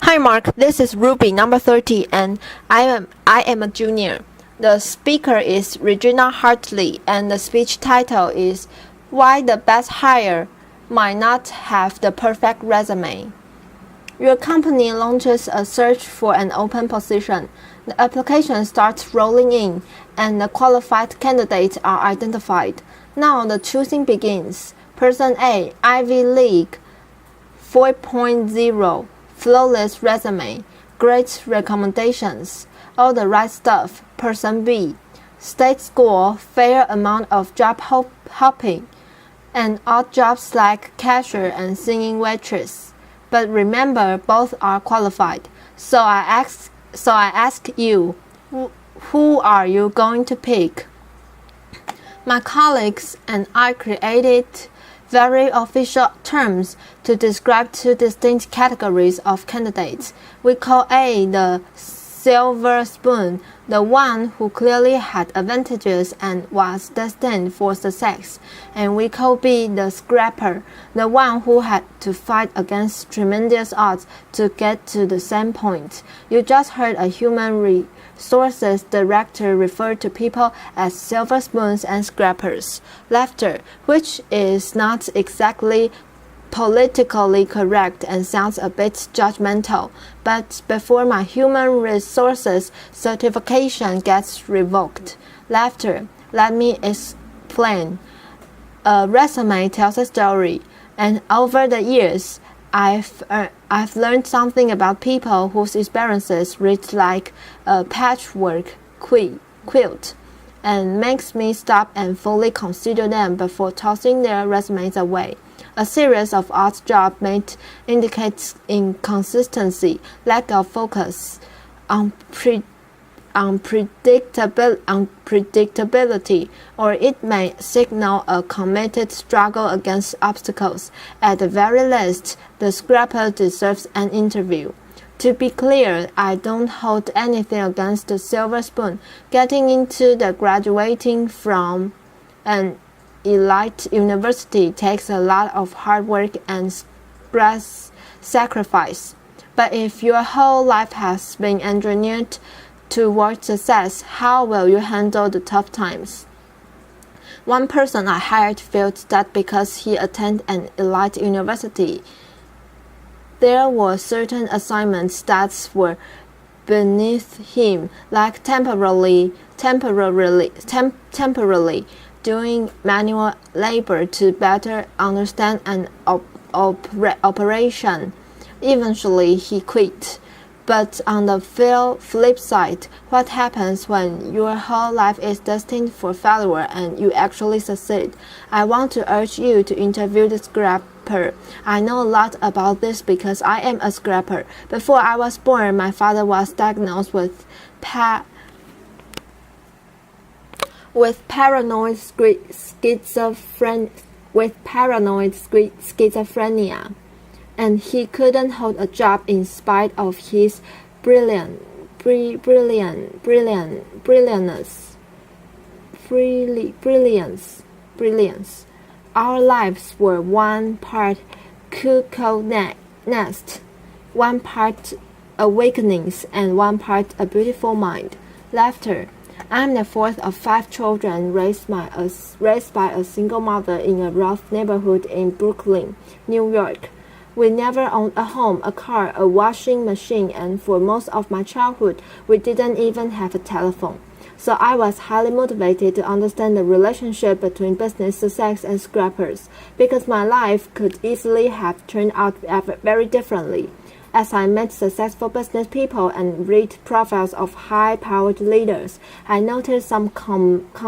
Hi Mark, this is Ruby, number 30, and I am a junior. The speaker is Regina Hartley, and the speech title is Why the Best Hire Might Not Have the Perfect Resume. Your company launches a search for an open position. The application starts rolling in, and the qualified candidates are identified. Now the choosing begins. Person A, Ivy League 4.0. Flawless resume, great recommendations, all the right stuff. Person B, state school, fair amount of job hopping, and odd jobs like cashier and singing waitress. But remember, both are qualified. So I ask you, who are you going to pick? My colleagues and I created very official terms to describe two distinct categories of candidates. We call A the silver spoon, the one who clearly had advantages and was destined for success, and we call B the scrapper, the one who had to fight against tremendous odds to get to the same point. You just heard a human resources director refer to people as silver spoons and scrappers. Laughter, which is not exactly politically correct and sounds a bit judgmental, but before my human resources certification gets revoked. Laughter, let me explain. A resume tells a story, and over the years, I've learned something about people whose experiences read like a patchwork quilt, and makes me stop and fully consider them before tossing their resumes away. A series of odd jobs may indicate inconsistency, lack of focus, unpredictability, or it may signal a committed struggle against obstacles. At the very least, the scrapper deserves an interview. To be clear, I don't hold anything against the silver spoon. Getting into the graduating from an elite university takes a lot of hard work and sacrifice. But if your whole life has been engineered toward success, how will you handle the tough times? One person I hired felt that because he attended an elite university, there were certain assignments that were beneath him, like temporarily doing manual labor to better understand an operation. Eventually, he quit. But on the flip side, what happens when your whole life is destined for failure and you actually succeed? I want to urge you to interview the scrapper. I know a lot about this because I am a scrapper. Before I was born, my father was diagnosed with paranoid schizophrenia, and he couldn't hold a job in spite of his brilliance. Our lives were one part cuckoo nest, one part awakenings, and one part a beautiful mind. Laughter. I'm the fourth of 5 children raised by a single mother in a rough neighborhood in Brooklyn, New York. We never owned a home, a car, a washing machine, and for most of my childhood, we didn't even have a telephone. So I was highly motivated to understand the relationship between business success and scrappers, because my life could easily have turned out very differently. As I met successful business people and read profiles of high-powered leaders, I noticed some commonality.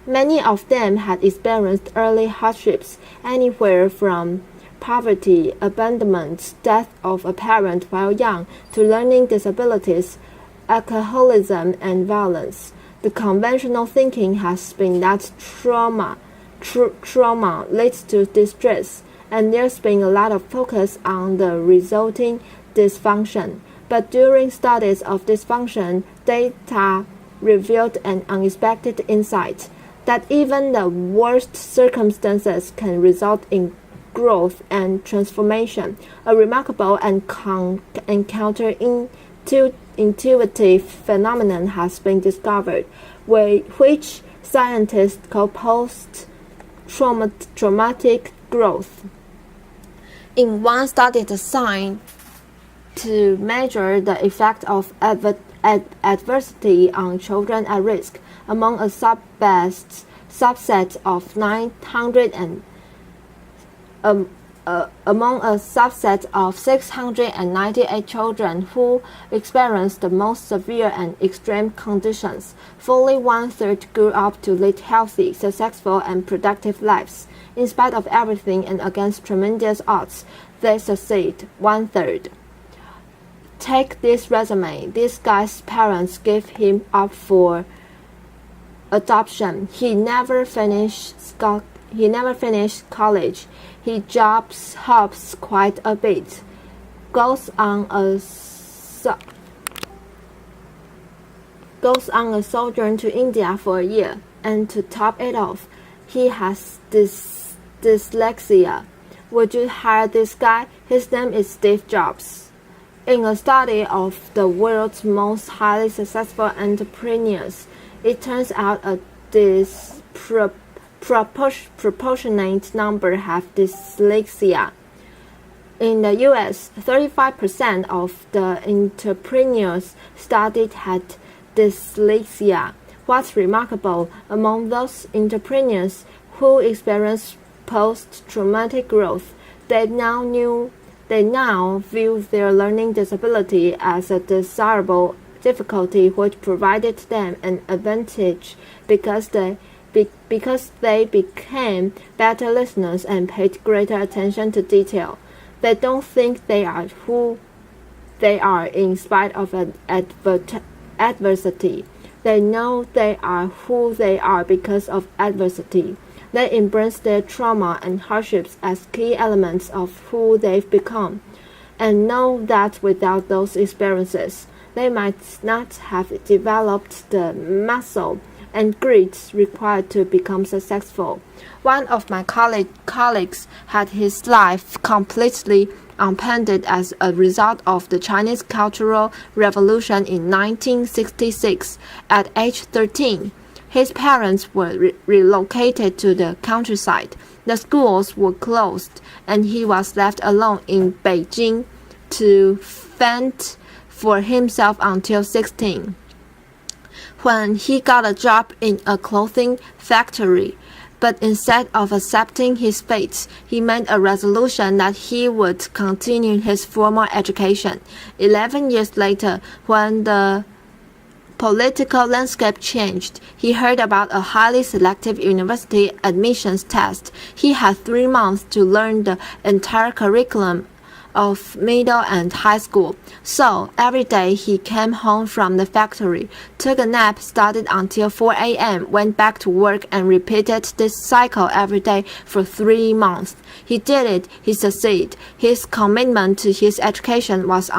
Many of them had experienced early hardships, anywhere from poverty, abandonment, death of a parent while young, to learning disabilities, alcoholism, and violence. The conventional thinking has been that trauma leads to distress, and there's been a lot of focus on the resulting dysfunction. But during studies of dysfunction, data revealed an unexpected insight that even the worst circumstances can result in growth and transformation. A remarkable and counterintuitive phenomenon has been discovered, which scientists call post-traumatic growth. In one study designed to measure the effect of adversity on children at risk, among a subset of 698 children who experienced the most severe and extreme conditions, fully one-third grew up to lead healthy, successful, and productive lives. In spite of everything and against tremendous odds, they succeed, one-third. Take this resume. This guy's parents gave him up for adoption. He never finished college. He hops quite a bit. Goes on a sojourn to India for a year, and to top it off, he has dyslexia. Would you hire this guy? His name is Steve Jobs. In a study of the world's most highly successful entrepreneurs, it turns out a disproportionate number have dyslexia. In the US, 35% of the entrepreneurs studied had dyslexia. What's remarkable, among those entrepreneurs who experienced post-traumatic growth, they now view their learning disability as a desirable difficulty which provided them an advantage because they became better listeners and paid greater attention to detail. They don't think they are who they are in spite of adversity. They know they are who they are because of adversity. They embrace their trauma and hardships as key elements of who they've become, and know that without those experiences, they might not have developed the muscle and grit required to become successful. One of my colleagues had his life completely upended as a result of the Chinese Cultural Revolution in 1966. At age 13, his parents were relocated to the countryside. The schools were closed, and he was left alone in Beijing to fend for himself until 16. When he got a job in a clothing factory, but instead of accepting his fate, he made a resolution that he would continue his formal education. 11 years later, when the political landscape changed, he heard about a highly selective university admissions test. He had 3 months to learn the entire curriculum of middle and high school. So every day he came home from the factory, took a nap, studied until 4 a.m., went back to work, and repeated this cycle every day for 3 months. He did it. He succeeded. His commitment to his education was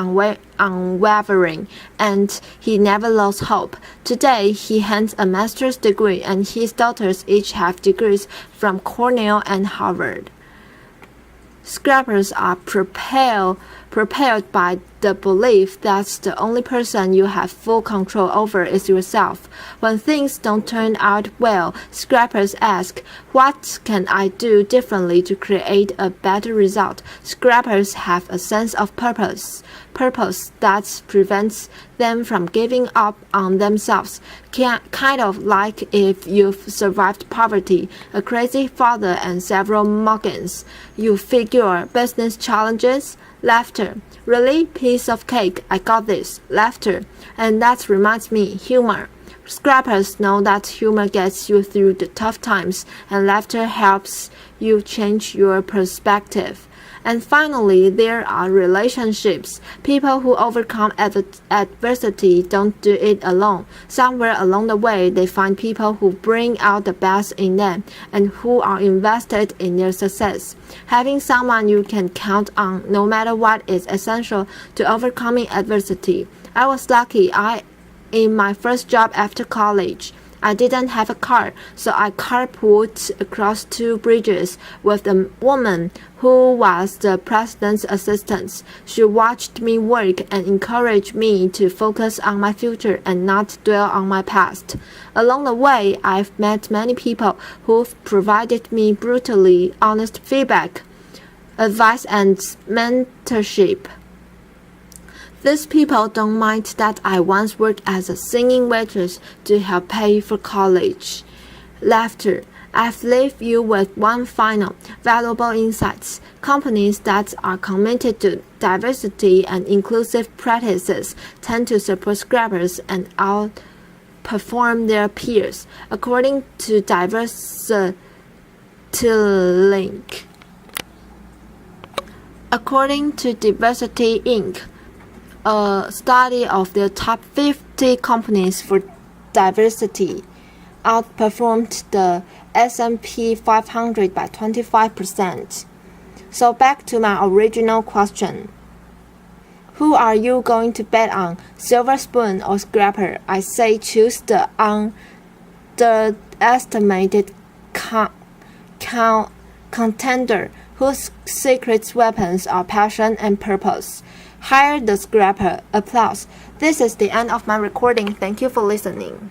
unwavering, and he never lost hope. Today, he has a master's degree, and his daughters each have degrees from Cornell and Harvard. Scrappers are propelled by the belief that the only person you have full control over is yourself. When things don't turn out well, scrappers ask, what can I do differently to create a better result? Scrappers have a sense of purpose that prevents them from giving up on themselves. Kind of like if you've survived poverty, a crazy father, and several muggings. You figure business challenges, laughter. Really? Piece of cake. I got this. Laughter. And that reminds me, humor. Scrappers know that humor gets you through the tough times, and laughter helps you change your perspective. And finally, there are relationships. People who overcome adversity don't do it alone. Somewhere along the way, they find people who bring out the best in them and who are invested in their success. Having someone you can count on no matter what is essential to overcoming adversity. I was lucky. In my first job after college, I didn't have a car, so I carpooled across 2 bridges with a woman who was the president's assistant. She watched me work and encouraged me to focus on my future and not dwell on my past. Along the way, I've met many people who've provided me brutally honest feedback, advice, and mentorship. These people don't mind that I once worked as a singing waitress to help pay for college. Laughter. I've left you with one final, valuable insight. Companies that are committed to diversity and inclusive practices tend to support scrappers and outperform their peers, according to Diversity Link. According to Diversity Inc., a study of the top 50 companies for diversity outperformed the S&P 500 by 25%. So back to my original question. Who are you going to bet on, Silver Spoon or Scrapper? I say choose the underestimated contender whose secret weapons are passion and purpose. Hire the Scrapper. Applause. This is the end of my recording. Thank you for listening.